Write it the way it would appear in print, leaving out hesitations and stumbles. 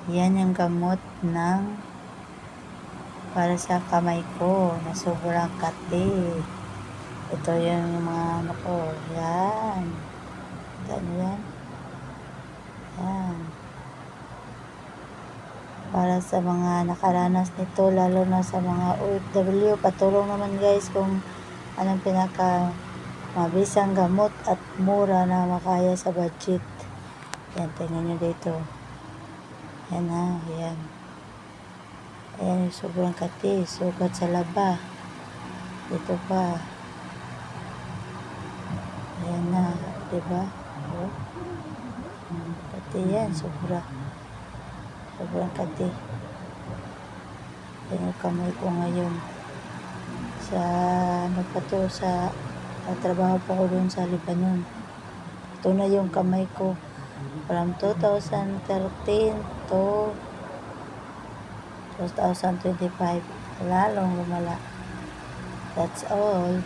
Yan yung gamot ng para sa kamay ko na sobrang kati. Ito yung mga ano ko. Yan. Ano yan? Yan. Para sa mga nakaranas nito, lalo na sa mga OFW, patulong naman guys kung anong pinaka mabisang gamot at mura na makaya sa budget. Yan, tingnan nyo dito. Yan ha, yan. Ayan yung sobrang kati, sugat sa laba. Dito pa. Ayan na, diba? Oh. Kati yan, sobrang kati. Ayan yung kamay ko ngayon. Sa, ano pa to, sa trabaho pa ko doon sa Lebanon. Ito na yung kamay ko. From 2013 to 2025. Lalong lumala. That's all.